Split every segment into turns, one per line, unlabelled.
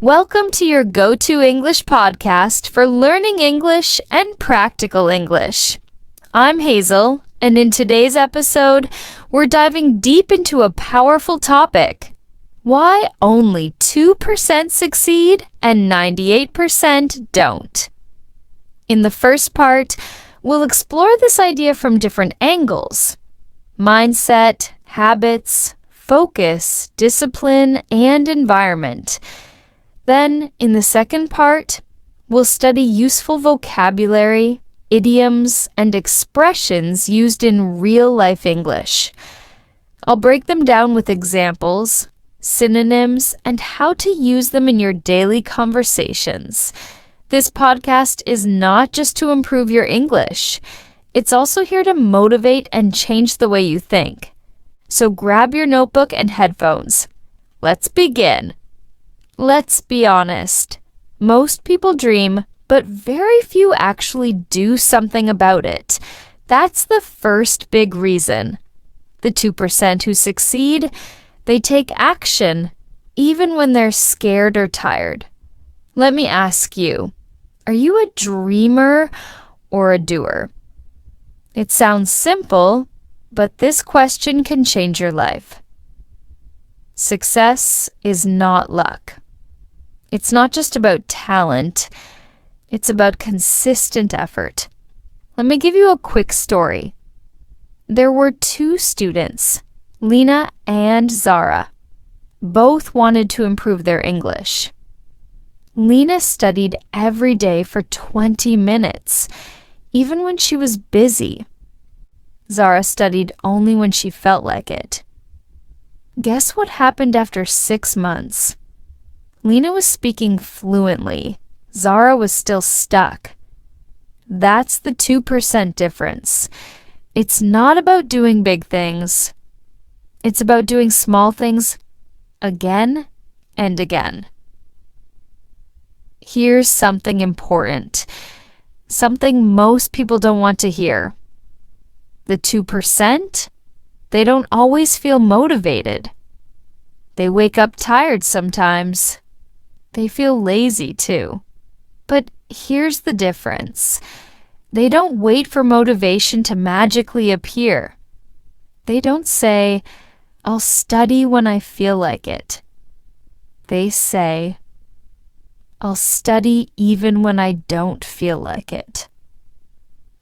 Welcome to your go-to English podcast for learning English and practical English. I'm Hazel, and in today's episode, we're diving deep into a powerful topic. Why only 2% succeed and 98% don't. In the first part, we'll explore this idea from different angles: mindset, habits, focus, discipline, and environment. Then, in the second part, we'll study useful vocabulary, idioms, and expressions used in real-life English. I'll break them down with examples, synonyms, and how to use them in your daily conversations. This podcast is not just to improve your English. It's also here to motivate and change the way you think. So grab your notebook and headphones. Let's begin. Let's be honest. Most people dream, but very few actually do something about it. That's the first big reason. The 2% who succeed, they take action, even when they're scared or tired. Let me ask you, are you a dreamer or a doer? It sounds simple, but this question can change your life. Success is not luck. It's not just about talent, it's about consistent effort. Let me give you a quick story. There were two students, Lena and Zara. Both wanted to improve their English. Lena studied every day for 20 minutes, even when she was busy. Zara studied only when she felt like it. Guess what happened after 6 months? Lena was speaking fluently. Zara was still stuck. That's the 2% difference. It's not about doing big things. It's about doing small things again and again. Here's something important, something most people don't want to hear. The 2%, they don't always feel motivated. They wake up tired sometimes. They feel lazy too. But here's the difference. They don't wait for motivation to magically appear. They don't say, "I'll study when I feel like it." They say, "I'll study even when I don't feel like it."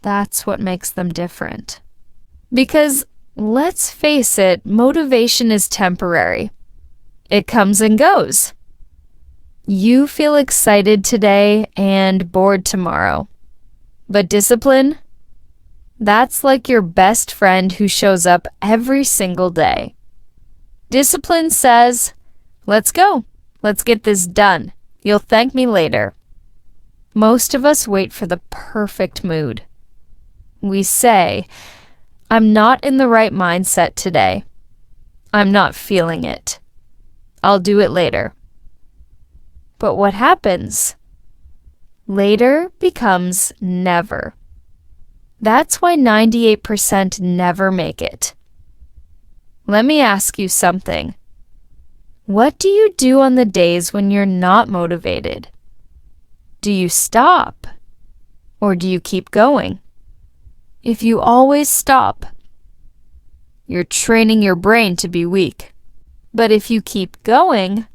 That's what makes them different. Because, let's face it, motivation is temporary. It comes and goes. You feel excited today and bored tomorrow. But discipline? That's like your best friend who shows up every single day. Discipline says, "Let's go. Let's get this done. You'll thank me later." Most of us wait for the perfect mood. We say, "I'm not in the right mindset today. I'm not feeling it. I'll do it later." But what happens? Later becomes never. That's why 98% never make it. Let me ask you something. What do you do on the days when you're not motivated? Do you stop? Or do you keep going? If you always stop, you're training your brain to be weak. But if you keep going,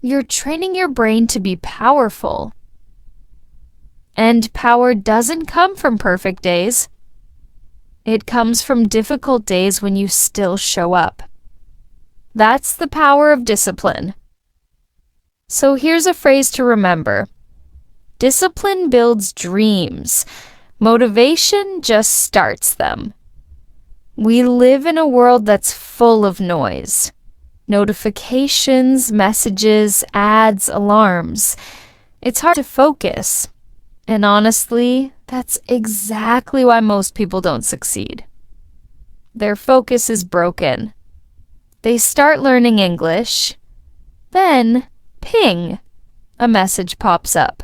you're training your brain to be powerful. And power doesn't come from perfect days. It comes from difficult days when you still show up. That's the power of discipline. So here's a phrase to remember. Discipline builds dreams. Motivation just starts them. We live in a world that's full of noise. Notifications, messages, ads, alarms. It's hard to focus. And honestly, that's exactly why most people don't succeed. Their focus is broken. They start learning English. Then, ping, a message pops up.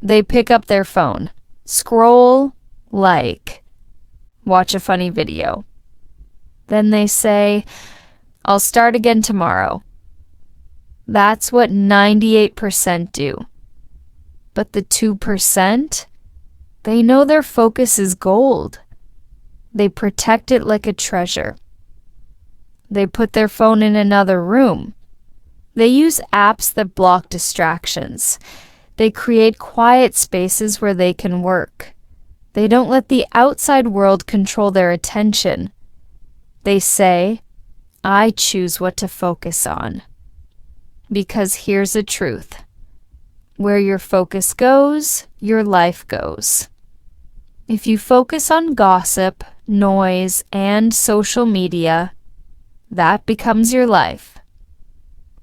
They pick up their phone, scroll, watch a funny video. Then they say, "I'll start again tomorrow." That's what 98% do. But the 2%, they know their focus is gold. They protect it like a treasure. They put their phone in another room. They use apps that block distractions. They create quiet spaces where they can work. They don't let the outside world control their attention. They say, I choose what to focus on. Because here's the truth. Where your focus goes, your life goes. If you focus on gossip, noise, and social media, that becomes your life.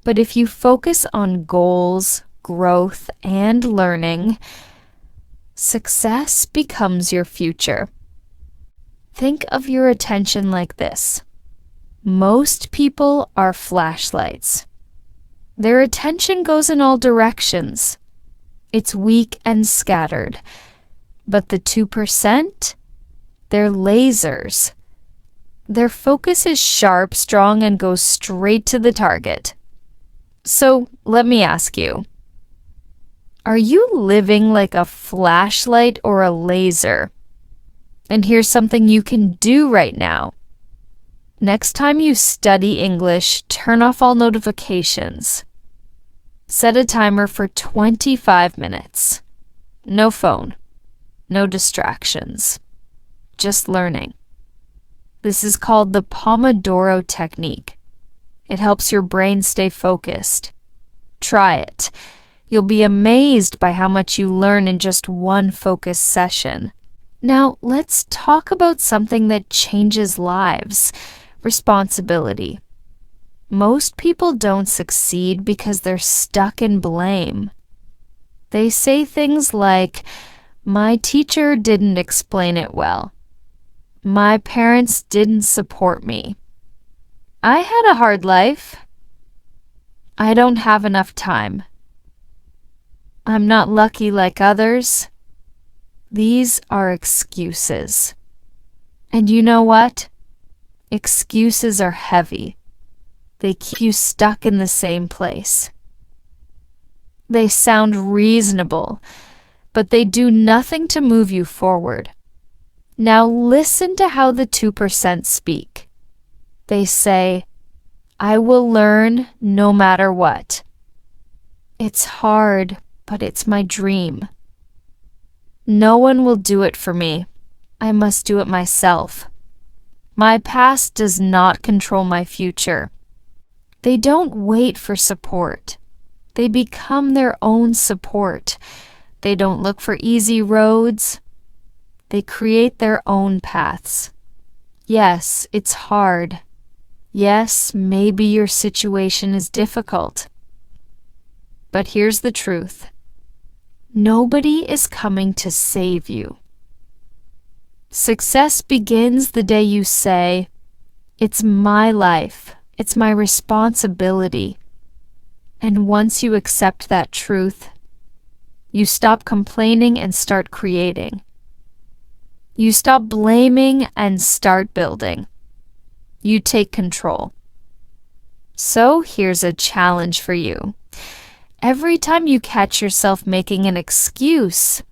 But if you focus on goals, growth, and learning, success becomes your future. Think of your attention like this. Most people are flashlights. Their attention goes in all directions. It's weak and scattered. But the 2%, they're lasers. Their focus is sharp, strong, and goes straight to the target. So let me ask you, are you living like a flashlight or a laser? And here's something you can do right now. Next time you study English, turn off all notifications. Set a timer for 25 minutes. No phone. No distractions. Just learning. This is called the Pomodoro technique. It helps your brain stay focused. Try it. You'll be amazed by how much you learn in just one focused session. Now, let's talk about something that changes lives. Responsibility. Most people don't succeed because they're stuck in blame. They say things like, my teacher didn't explain it well. My parents didn't support me. I had a hard life. I don't have enough time. I'm not lucky like others. These are excuses. And you know what? Excuses are heavy. They keep you stuck in the same place. They sound reasonable, but they do nothing to move you forward. Now listen to how the 2% speak. They say, I will learn no matter what. It's hard, but it's my dream. No one will do it for me. I must do it myself. My past does not control my future. They don't wait for support. They become their own support. They don't look for easy roads. They create their own paths. Yes, it's hard. Yes, maybe your situation is difficult. But here's the truth. Nobody is coming to save you. Success begins the day you say, it's my life. It's my responsibility. And once you accept that truth, you stop complaining and start creating. You stop blaming and start building. You take control. So here's a challenge for you. Every time you catch yourself making an excuse,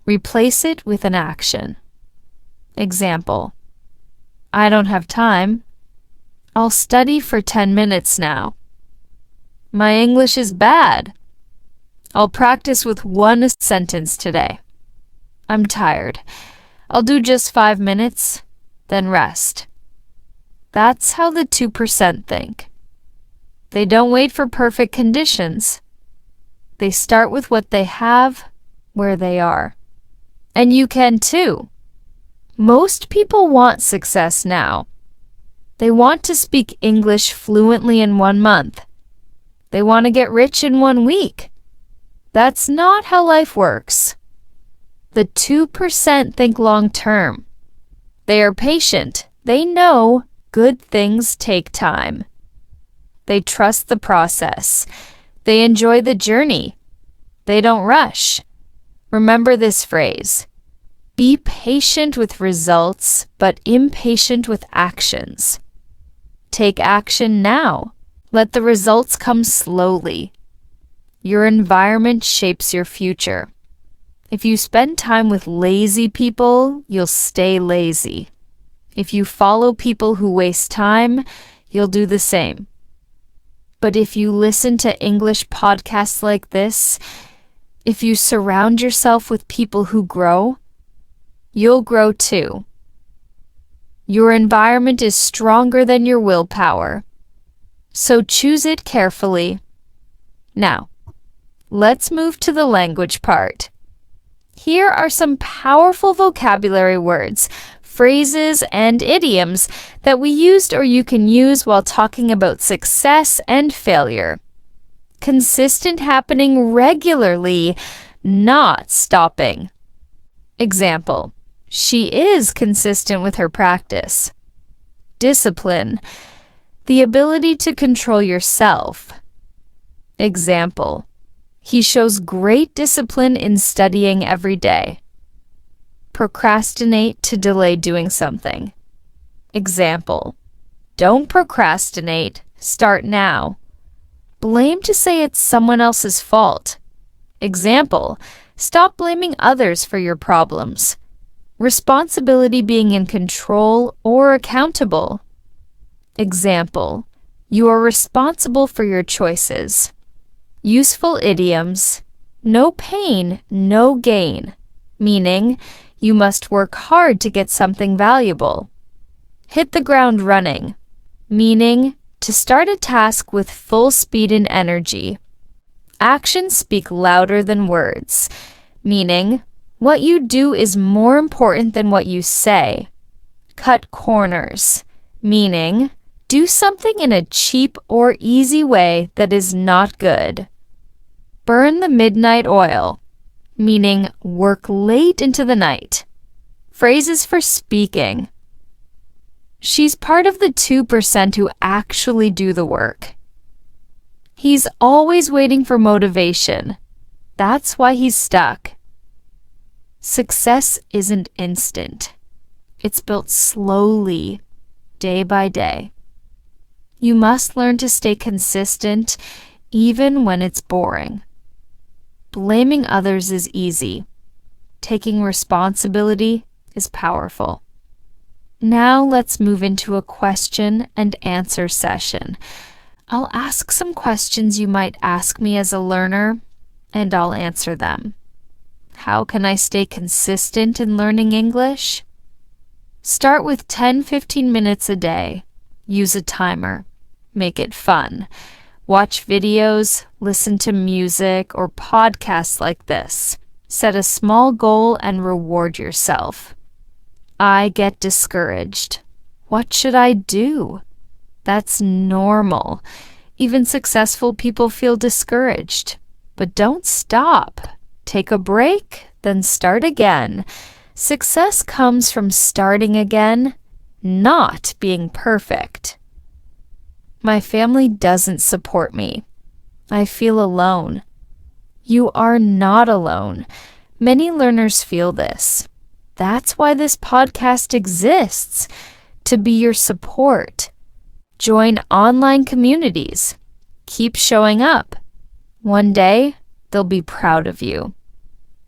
replace it with an action. Example, I don't have time. I'll study for 10 minutes now. My English is bad. I'll practice with one sentence today. I'm tired. I'll do just 5 minutes, then rest. That's how the 2% think. They don't wait for perfect conditions. They start with what they have, where they are. And you can too. Most people want success now. They want to speak English fluently in 1 month. They want to get rich in 1 week. That's not how life works. The 2% think long term. They are patient. They know good things take time. They trust the process. They enjoy the journey. They don't rush. Remember this phrase. Be patient with results, but impatient with actions. Take action now. Let the results come slowly. Your environment shapes your future. If you spend time with lazy people, you'll stay lazy. If you follow people who waste time, you'll do the same. But if you listen to English podcasts like this, if you surround yourself with people who grow, you'll grow too. Your environment is stronger than your willpower, so choose it carefully. Now, let's move to the language part. Here are some powerful vocabulary words, phrases, and idioms that we used or you can use while talking about success and failure. Consistent happening regularly, not stopping. Example, she is consistent with her practice. Discipline, the ability to control yourself. Example, he shows great discipline in studying every day. Procrastinate to delay doing something. Example, don't procrastinate, start now. Blame to say it's someone else's fault. Example, stop blaming others for your problems. Responsibility being in control or accountable. Example, you are responsible for your choices. Useful idioms, no pain, no gain, meaning you must work hard to get something valuable. Hit the ground running, meaning to start a task with full speed and energy. Actions speak louder than words, meaning what you do is more important than what you say. Cut corners, meaning do something in a cheap or easy way that is not good. Burn the midnight oil, meaning work late into the night. Phrases for speaking. She's part of the 2% who actually do the work. He's always waiting for motivation. That's why he's stuck. Success isn't instant. It's built slowly, day by day. You must learn to stay consistent even when it's boring. Blaming others is easy. Taking responsibility is powerful. Now let's move into a question and answer session. I'll ask some questions you might ask me as a learner, and I'll answer them. How can I stay consistent in learning English? Start with 10-15 minutes a day. Use a timer. Make it fun. Watch videos, listen to music or podcasts like this. Set a small goal and reward yourself. I get discouraged. What should I do? That's normal. Even successful people feel discouraged. But don't stop. Take a break, then start again. Success comes from starting again, not being perfect. My family doesn't support me. I feel alone. You are not alone. Many learners feel this. That's why this podcast exists, to be your support. Join online communities. Keep showing up. One day, they'll be proud of you.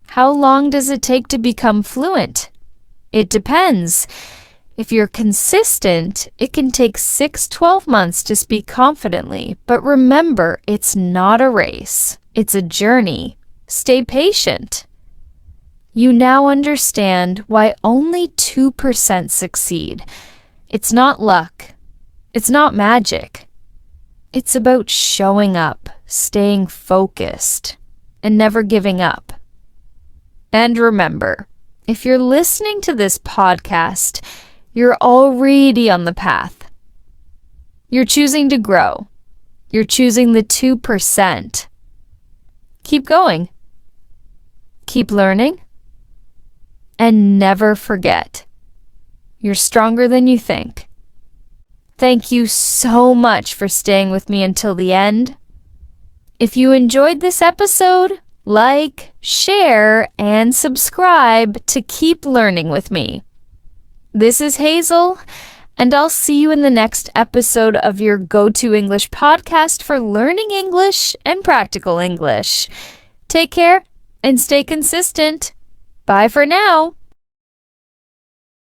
How long does it take to become fluent? It depends. If you're consistent, it can take 6-12 months to speak confidently. But remember, it's not a race. It's a journey. Stay patient. You now understand why only 2% succeed. It's not luck. It's not magic. It's about showing up, staying focused, and never giving up. And remember, if you're listening to this podcast, you're already on the path. You're choosing to grow. You're choosing the 2%. Keep going. Keep learning. And never forget, you're stronger than you think. Thank you so much for staying with me until the end. If you enjoyed this episode, like, share, and subscribe to keep learning with me. This is Hazel, And I'll see you in the next episode of your go-to English podcast for learning English and practical English. Take care and stay consistent. Bye for now.